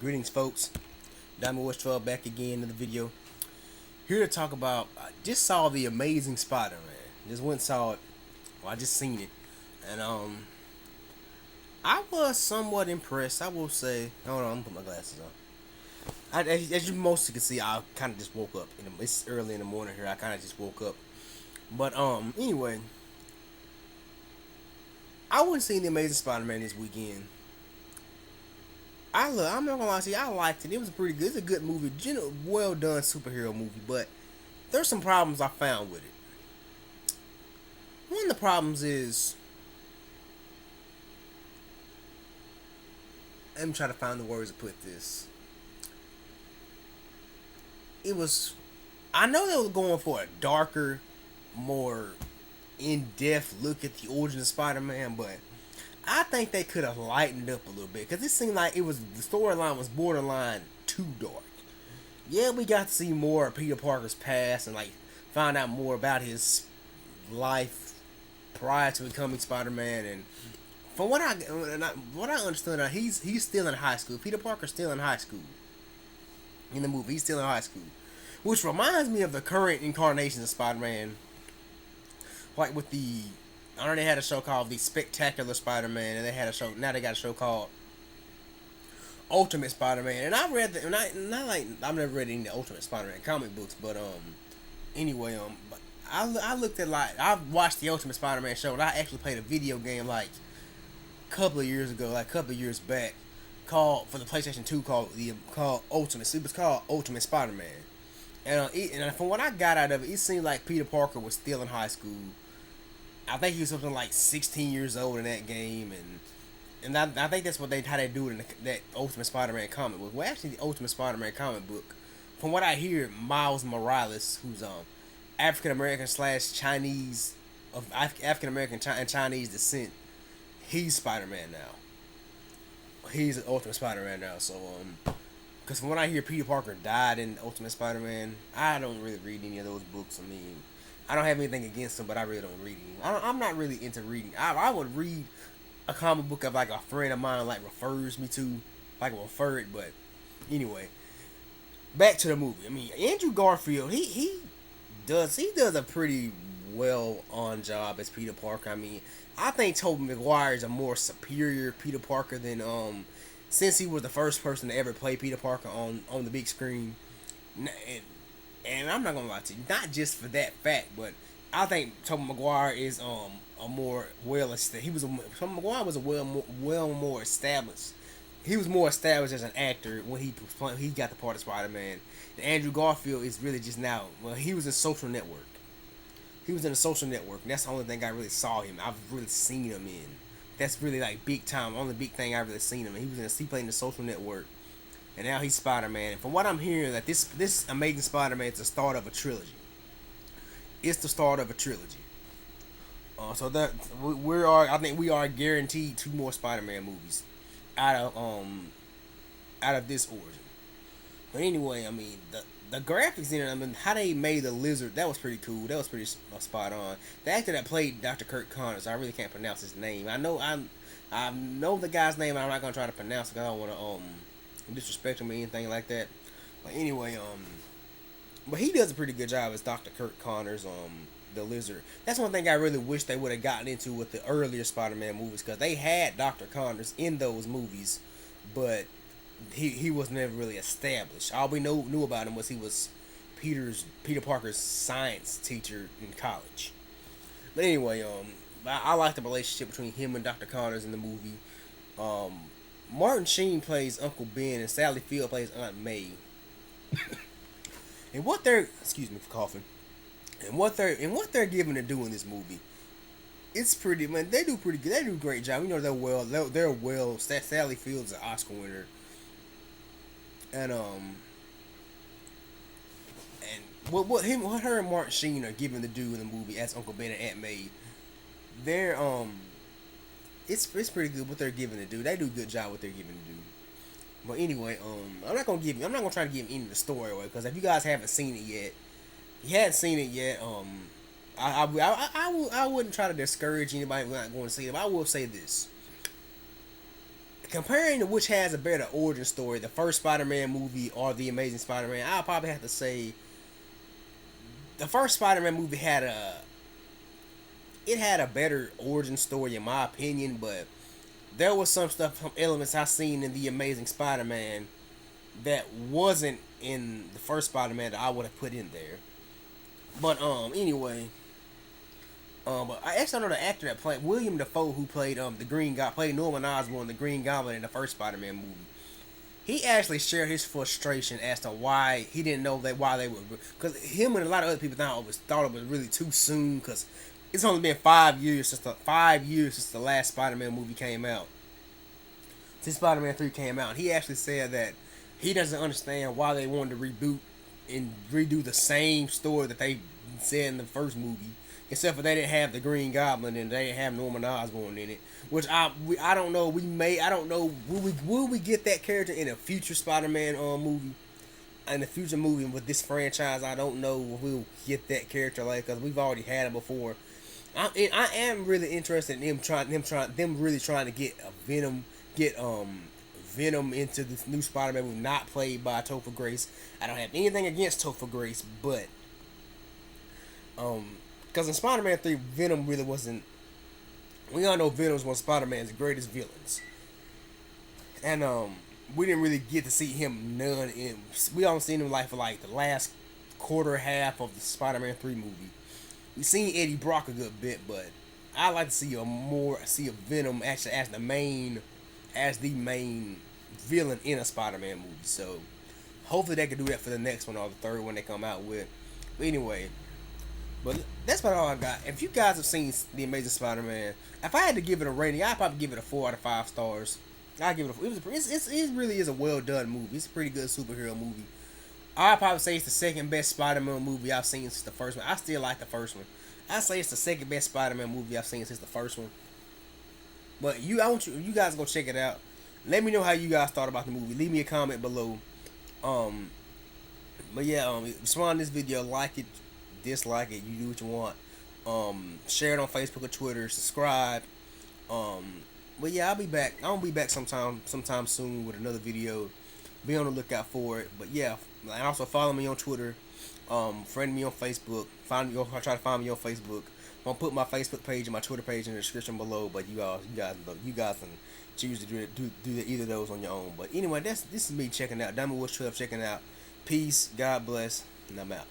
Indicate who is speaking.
Speaker 1: Greetings, folks. Diamond West 12 back again in the video. Here to talk about. I just saw the Amazing Spider-Man. Just went and saw it. Well, I just seen it, and I was somewhat impressed. I will say. Hold on, I'm gonna put my glasses on. As you mostly can see, I kind of just woke up. It's early in the morning here. I kind of just woke up. But anyway, I went and seen the Amazing Spider-Man this weekend. I'm not gonna lie to you. I liked it. It was pretty good. It's a good movie. Well done superhero movie. But there's some problems I found with it. One of the problems is, let me try to find the words to put this. It was, I know they were going for a darker, more in-depth look at the origin of Spider-Man, but I think they could have lightened up a little bit because it seemed like the storyline was borderline too dark. Yeah, we got to see more of Peter Parker's past and find out more about his life prior to becoming Spider-Man. And from what I understood, he's still in high school. Peter Parker's still in high school in the movie. He's still in high school, which reminds me of the current incarnations of Spider-Man, like with the. I know they had a show called The Spectacular Spider-Man, and they had a show. Now they got a show called Ultimate Spider-Man. And I read that, and I've never read any of the Ultimate Spider-Man comic books, but anyway, but I looked at I watched the Ultimate Spider-Man show, and I actually played a video game a couple of years ago, a couple of years back, called for the PlayStation 2 called Ultimate. It was called Ultimate Spider-Man, and from what I got out of it, it seemed like Peter Parker was still in high school. I think he was something like 16 years old in that game, and I think that's how they do it in that Ultimate Spider-Man comic book. Well, actually, the Ultimate Spider-Man comic book, from what I hear, Miles Morales, who's African American / Chinese of African American and Chinese descent, he's Spider-Man now. He's an Ultimate Spider-Man now. So because from what I hear, Peter Parker died in Ultimate Spider-Man. I don't really read any of those books. I mean, I don't have anything against them, but I really don't read them. I'm not really into reading. I would read a comic book of a friend of mine refers me to, refer it. But anyway, back to the movie. I mean, Andrew Garfield, he does a pretty well on job as Peter Parker. I mean, I think Tobey Maguire is a more superior Peter Parker than since he was the first person to ever play Peter Parker on the big screen. And I'm not gonna lie to you, not just for that fact, but I think Tobey Maguire is a more well established. Tobey Maguire was a well more established. He was more established as an actor when he got the part of Spider-Man. And Andrew Garfield is really just now. Well, he was in Social Network. He was in a Social Network, and that's the only thing I really saw him. I've really seen him in. That's really big time. Only big thing I've really seen him. He played in the Social Network. And now he's Spider-Man. And from what I'm hearing, that this Amazing Spider-Man is the start of a trilogy. It's the start of a trilogy. So that I think we are guaranteed 2 more Spider-Man movies out of this origin. But anyway, I mean the graphics in it. I mean how they made the lizard, that was pretty cool. That was pretty spot on. The actor that played Dr. Kirk Connors, I really can't pronounce his name. I know the guy's name. I'm not gonna try to pronounce it because I don't want to disrespect him or anything like that. But anyway, but he does a pretty good job as Dr. Kirk Connors, the Lizard. That's one thing I really wish they would have gotten into with the earlier Spider-Man movies, because they had Dr. Connors in those movies, but he was never really established. All we knew about him was he was Peter Parker's science teacher in college. But anyway, I like the relationship between him and Dr. Connors in the movie. Martin Sheen plays Uncle Ben, and Sally Field plays Aunt May. And what they're for coughing. And what they're given to do in this movie, it's pretty. Man, they do pretty good. They do a great job. You know they're well. Sally Field's an Oscar winner, and what her and Martin Sheen are given to do in the movie as Uncle Ben and Aunt May, they're it's pretty good what they're given to do. They do a good job what they're given to do. But anyway, I'm not gonna try to give any of the story away, because if you guys haven't seen it yet, I wouldn't try to discourage anybody from not going to see it. But I will say this: comparing to which has a better origin story, the first Spider-Man movie or the Amazing Spider-Man, I'll probably have to say the first Spider-Man movie had a better origin story in my opinion, but there was some stuff, some elements I seen in the Amazing Spider-Man that wasn't in the first Spider-Man that I would have put in there. But anyway, but I actually know the actor that played William Dafoe, who played the Green Goblin, played Norman Osborn, the Green Goblin in the first Spider-Man movie. He actually shared his frustration as to why he didn't know that why they were, because him and a lot of other people thought it was really too soon, because it's only been 5 years since the last Spider-Man movie came out. Since Spider-Man 3 came out, he actually said that he doesn't understand why they wanted to reboot and redo the same story that they said in the first movie, except for they didn't have the Green Goblin and they didn't have Norman Osborn in it. Which I don't know. I don't know. Will we get that character in a future Spider-Man movie? In the future movie with this franchise, I don't know if we'll get that character like, because we've already had him before. I am really interested in them really trying to get a Venom into this new Spider-Man movie, not played by Topher Grace. I don't have anything against Topher Grace, but because in Spider-Man 3, Venom really wasn't. We all know Venom's one of Spider-Man's greatest villains, and we didn't really get to see him none in. We only seen him for the last quarter half of the Spider-Man 3 movie. We seen Eddie Brock a good bit, but I like to see a Venom actually as the main villain in a Spider-Man movie. So hopefully they can do that for the next one or the third one they come out with. But anyway, that's about all I got. If you guys have seen The Amazing Spider-Man, if I had to give it a rating, I'd probably give it a 4 out of 5 stars. I give it it really is a well done movie. It's a pretty good superhero movie. I'd probably say it's the second best Spider-Man movie I've seen since the first one. I still like the first one. I'd say it's the second best Spider-Man movie I've seen since the first one. But I want you guys to go check it out. Let me know how you guys thought about the movie. Leave me a comment below. But yeah, respond to this video, like it, dislike it, you do what you want. Share it on Facebook or Twitter, subscribe. But yeah, I'll be back. I'm gonna be back sometime soon with another video. Be on the lookout for it. But yeah, and also follow me on Twitter. Friend me on Facebook. Try to find me on Facebook. I'm gonna put my Facebook page and my Twitter page in the description below. But you guys can choose to do either of those on your own. But anyway, this is me checking out. Diamond Woods 12 checking out. Peace. God bless. And I'm out.